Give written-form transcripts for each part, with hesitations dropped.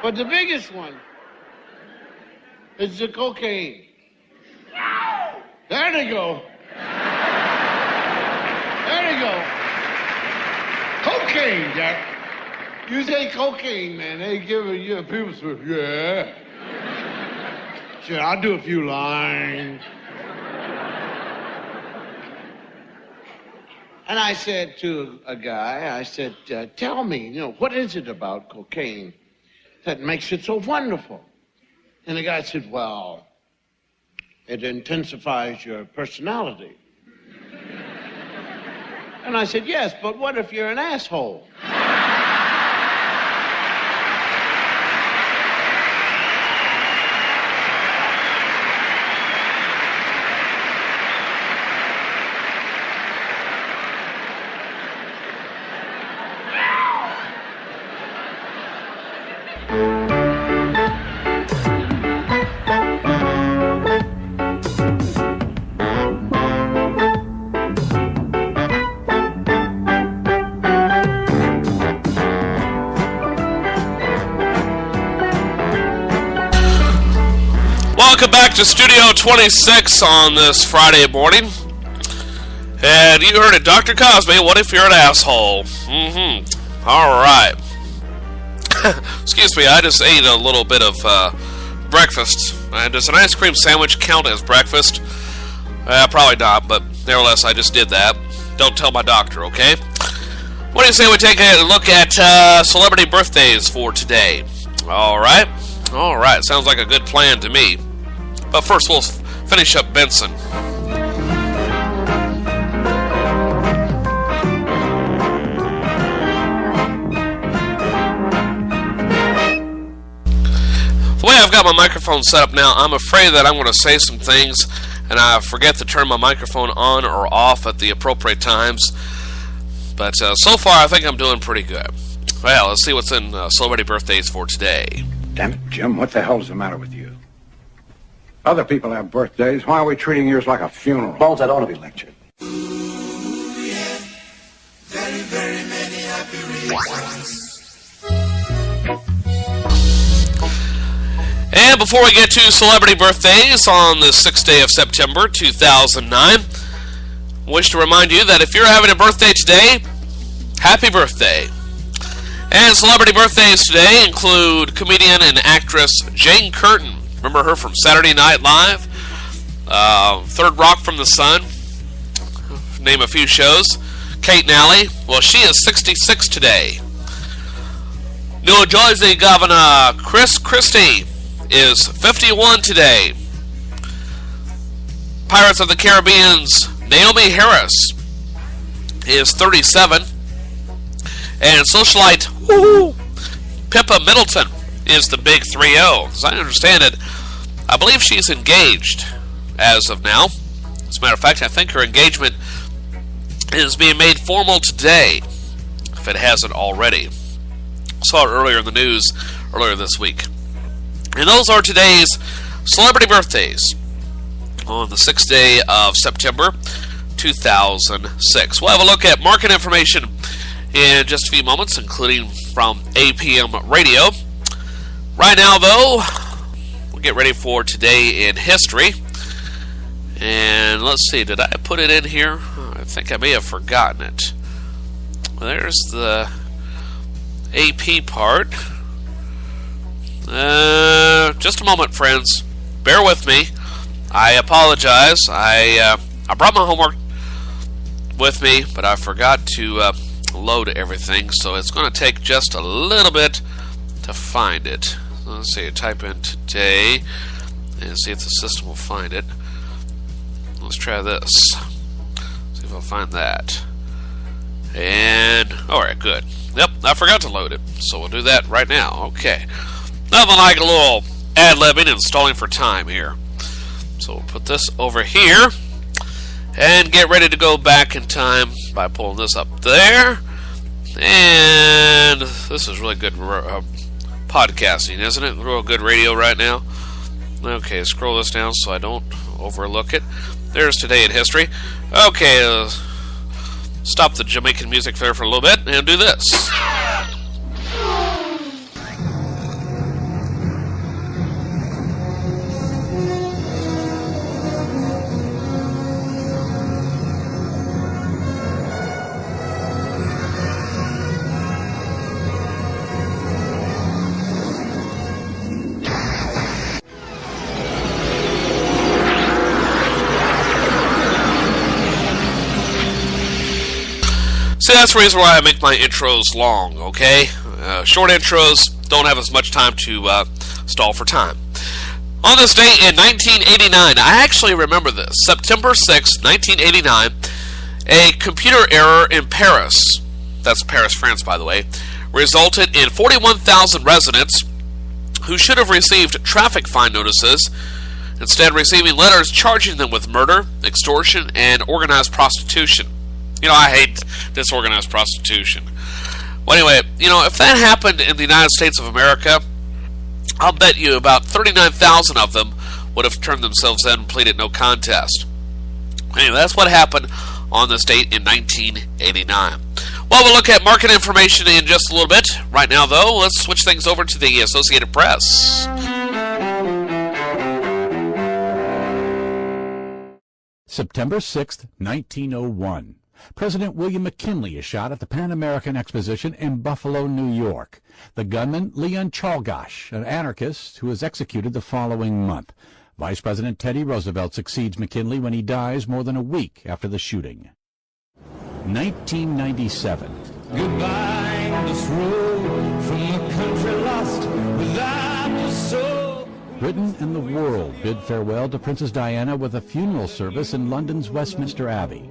But the biggest one is the cocaine. There they go. There they go. Cocaine, Jack. You say cocaine, man. They give you a people say, yeah. Sure, I'll do a few lines. And I said to a guy, I said, tell me, what is it about cocaine that makes it so wonderful? And the guy said, well, it intensifies your personality. And I said, yes, but what if you're an asshole? Welcome back to Studio 26 on this Friday morning. And you heard it, Dr. Cosby, what if you're an asshole? Alright. Excuse me, I just ate a little bit of breakfast. Does an ice cream sandwich count as breakfast? Probably not, but nevertheless, I just did that. Don't tell my doctor, okay? What do you say we take a look at celebrity birthdays for today? Alright? Alright, sounds like a good plan to me. But first, we'll finish up Benson. The way I've got my microphone set up now, I'm afraid that I'm going to say some things, and I forget to turn my microphone on or off at the appropriate times. But so far, I think I'm doing pretty good. Well, let's see what's in celebrity birthdays for today. Damn it, Jim, what the hell's the matter with you? Other people have birthdays. Why are we treating yours like a funeral? Bones, I don't want to be lectured. Ooh, yeah. Very, very many happy reasons. And before we get to celebrity birthdays on the 6th day of September 2009, I wish to remind you that if you're having a birthday today, happy birthday. And celebrity birthdays today include comedian and actress Jane Curtin. Remember her from Saturday Night Live? Third Rock from the Sun. Name a few shows. Kate Nally. Well, she is 66 today. New Jersey Governor Chris Christie is 51 today. Pirates of the Caribbean's Naomi Harris is 37. And socialite Pippa Middleton is the big 3-0. As I understand it, I believe she's engaged as of now. As a matter of fact, I think her engagement is being made formal today, if it hasn't already. Saw it earlier in the news, earlier this week. And those are today's celebrity birthdays on the 6th day of September 2006. We'll have a look at market information in just a few moments, including from APM Radio. Right now, though, we'll get ready for Today in History. And let's see, did I put it in here? I think I may have forgotten it. There's the AP part. Just a moment, friends. Bear with me. I apologize. I brought my homework with me, but I forgot to load everything, so it's going to take just a little bit to find it. Let's see, type in today and see if the system will find it. Let's try this. See if I'll find that. And, alright, good. Yep, I forgot to load it, so we'll do that right now. Okay. Nothing like a little ad-libbing and stalling for time here. So we'll put this over here and get ready to go back in time by pulling this up there. And this is really good podcasting, isn't it? Real good radio right now. Okay, scroll this down so I don't overlook it. There's Today in History. Okay, stop the Jamaican music there for a little bit and do this. See, that's the reason why I make my intros long, okay? Short intros don't have as much time to stall for time. On this date in 1989, I actually remember this, September 6, 1989, a computer error in Paris, that's Paris, France, by the way, resulted in 41,000 residents who should have received traffic fine notices, instead receiving letters charging them with murder, extortion, and organized prostitution. You know, I hate disorganized prostitution. Well, anyway, you know, if that happened in the United States of America, I'll bet you about 39,000 of them would have turned themselves in and pleaded no contest. Anyway, that's what happened on this date in 1989. Well, we'll look at market information in just a little bit. Right now, though, let's switch things over to the Associated Press. September 6th, 1901. President William McKinley is shot at the Pan American Exposition in Buffalo, New York. The gunman, Leon Czolgosz, an anarchist who was executed the following month. Vice President Teddy Roosevelt succeeds McKinley when he dies more than a week after the shooting. 1997. Goodbye, this road from a country lost without the soul. Britain and the world bid farewell to Princess Diana with a funeral service in London's Westminster Abbey.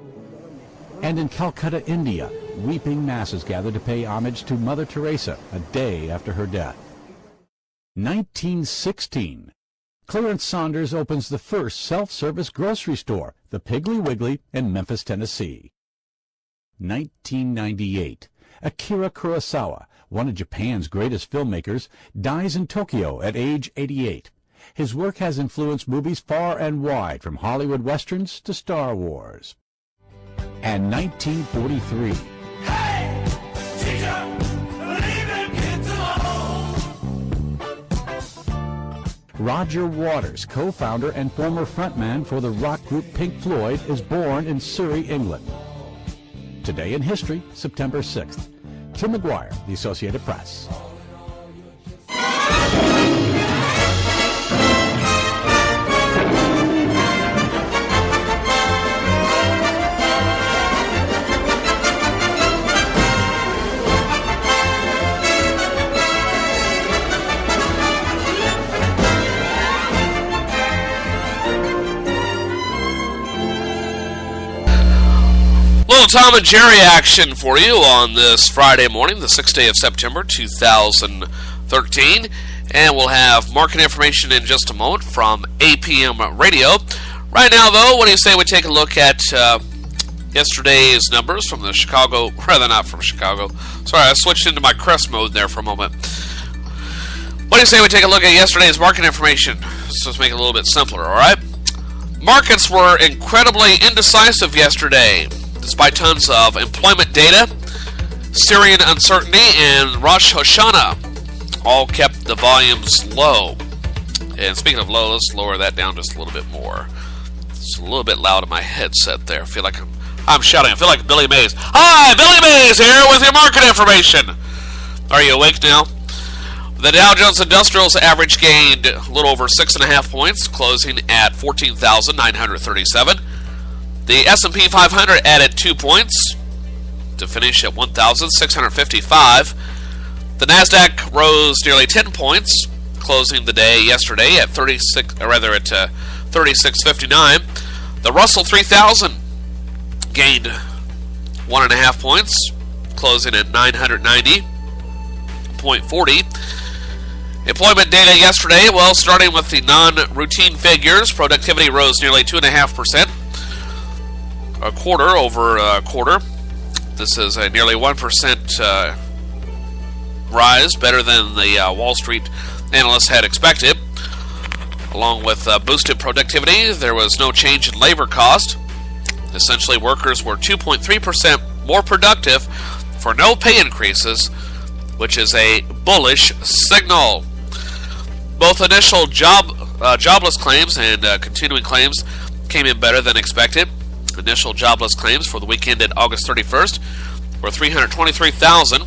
And in Calcutta, India, weeping masses gathered to pay homage to Mother Teresa a day after her death. 1916. Clarence Saunders opens the first self-service grocery store, the Piggly Wiggly, in Memphis, Tennessee. 1998. Akira Kurosawa, one of Japan's greatest filmmakers, dies in Tokyo at age 88. His work has influenced movies far and wide, from Hollywood westerns to Star Wars. And 1943. Hey, teacher, leave them kids alone. Roger Waters, co-founder and former frontman for the rock group Pink Floyd, is born in Surrey, England. Today in History, September 6th. Tim McGuire, The Associated Press. Little Tom and Jerry action for you on this Friday morning, the 6th day of September 2013. And we'll have market information in just a moment from APM Radio. Right now, though, what do you say we take a look at yesterday's numbers from the Chicago, rather not from Chicago. Sorry, I switched into my Crest mode there for a moment. What do you say we take a look at yesterday's market information? Let's make it a little bit simpler, all right? Markets were incredibly indecisive yesterday, despite tons of employment data, Syrian uncertainty, and Rosh Hashanah all kept the volumes low. And speaking of low, let's lower that down just a little bit more. It's a little bit loud in my headset there. I feel like I'm shouting. I feel like Billy Mays. Hi, Billy Mays here with your market information. Are you awake now? The Dow Jones Industrials average gained a little over 6.5 points, closing at 14,937. The S&P 500 added 2 points to finish at 1,655. The Nasdaq rose nearly 10 points, closing the day yesterday at 3659. The Russell 3000 gained 1.5 points, closing at 990.40. Employment data yesterday, well, starting with the non-routine figures, productivity rose nearly 2.5%. A quarter over a quarter. This is a nearly 1% rise, better than the Wall Street analysts had expected. Along with boosted productivity, there was no change in labor cost. Essentially, workers were 2.3% more productive for no pay increases, which is a bullish signal. Both initial jobless claims and continuing claims came in better than expected. Initial jobless claims for the week ended August 31st were 323,000,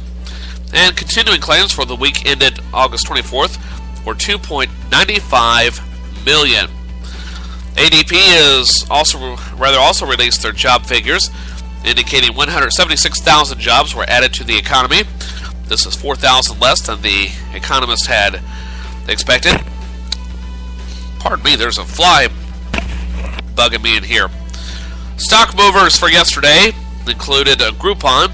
and continuing claims for the week ended August 24th were 2.95 million. ADP also released their job figures, indicating 176,000 jobs were added to the economy. This is 4,000 less than the economists had expected. Pardon me, there's a fly bugging me in here. Stock movers for yesterday included Groupon,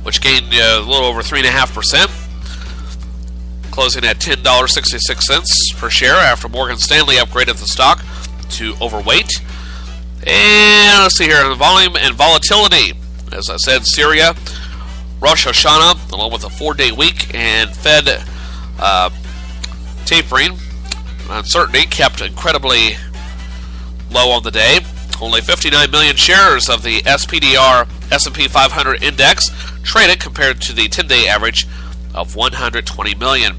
which gained a little over 3.5%, closing at $10.66 per share after Morgan Stanley upgraded the stock to overweight. And let's see here, the volume and volatility. As I said, Syria, Rosh Hashanah, along with a 4-day week, and Fed tapering uncertainty kept incredibly low on the day. Only 59 million shares of the SPDR S&P 500 index traded compared to the 10-day average of 120 million.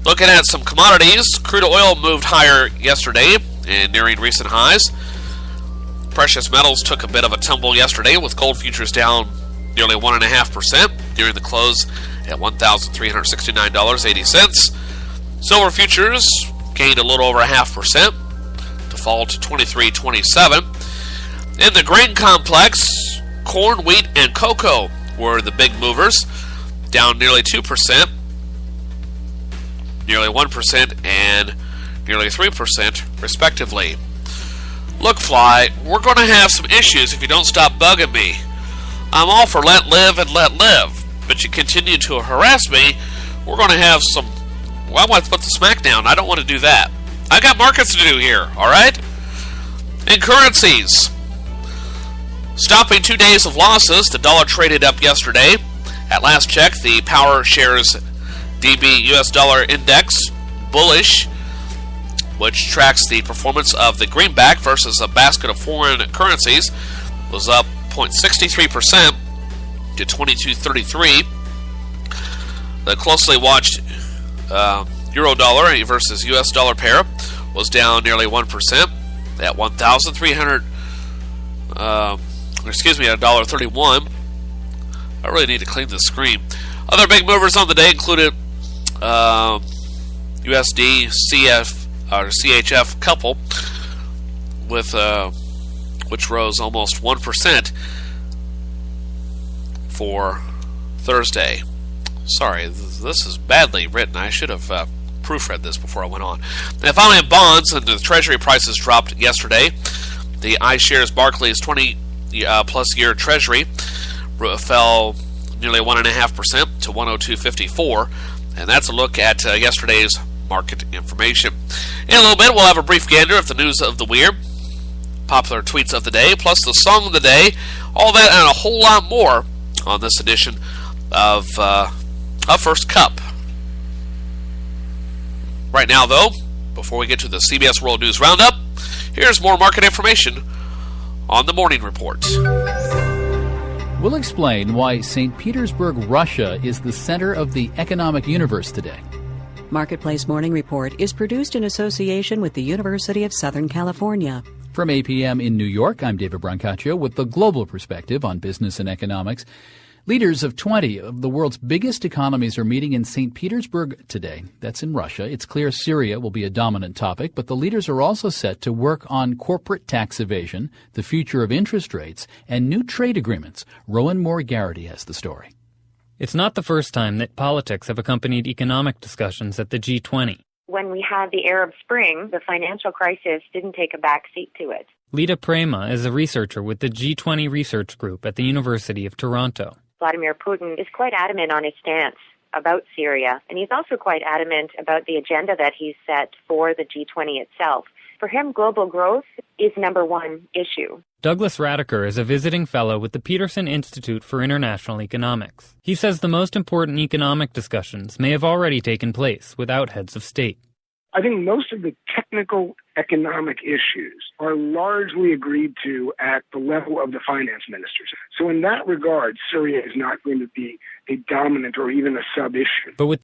Looking at some commodities, crude oil moved higher yesterday and nearing recent highs. Precious metals took a bit of a tumble yesterday, with gold futures down nearly 1.5% during the close at $1,369.80. Silver futures gained a little over 0.5% to fall to $23.27. In the grain complex, corn, wheat, and cocoa were the big movers, down nearly 2%, nearly 1%, and nearly 3%, respectively. Look, Fly, we're going to have some issues if you don't stop bugging me. I'm all for let live and let live, but you continue to harass me, we're going to have some... Well, I want to put the smack down. I don't want to do that. I got markets to do here, alright? In currencies, stopping 2 days of losses, the dollar traded up yesterday. At last check, the Power Shares DB US dollar index, bullish, which tracks the performance of the greenback versus a basket of foreign currencies, was up 0.63% to 22.33. The closely watched euro dollar versus US dollar pair was down nearly 1% at $1.31. I really need to clean this screen. Other big movers on the day included USD CHF couple with which rose almost 1% for Thursday. Sorry, this is badly written. I should have proofread this before I went on. And finally, in bonds, and the Treasury prices dropped yesterday. The iShares Barclays 20-plus year Treasury fell nearly 1.5% to 102.54, and that's a look at yesterday's market information. In a little bit, we'll have a brief gander of the news of the weird, popular tweets of the day, plus the song of the day, all that and a whole lot more on this edition of First Cup. Right now, though, before we get to the CBS World News Roundup, here's more market information on the Morning Report. We'll explain why St. Petersburg, Russia is the center of the economic universe today. Marketplace Morning Report is produced in association with the University of Southern California. From APM in New York, I'm David Brancaccio with the global perspective on business and economics. Leaders of 20 of the world's biggest economies are meeting in St. Petersburg today. That's in Russia. It's clear Syria will be a dominant topic, but the leaders are also set to work on corporate tax evasion, the future of interest rates, and new trade agreements. Rowan Moore-Garrity has the story. It's not the first time that politics have accompanied economic discussions at the G20. When we had the Arab Spring, the financial crisis didn't take a back seat to it. Lita Prema is a researcher with the G20 Research Group at the University of Toronto. Vladimir Putin is quite adamant on his stance about Syria, and he's also quite adamant about the agenda that he's set for the G20 itself. For him, global growth is number one issue. Douglas Radiker is a visiting fellow with the Peterson Institute for International Economics. He says the most important economic discussions may have already taken place without heads of state. I think most of the technical economic issues are largely agreed to at the level of the finance ministers. So in that regard, Syria is not going to be a dominant or even a sub-issue. But with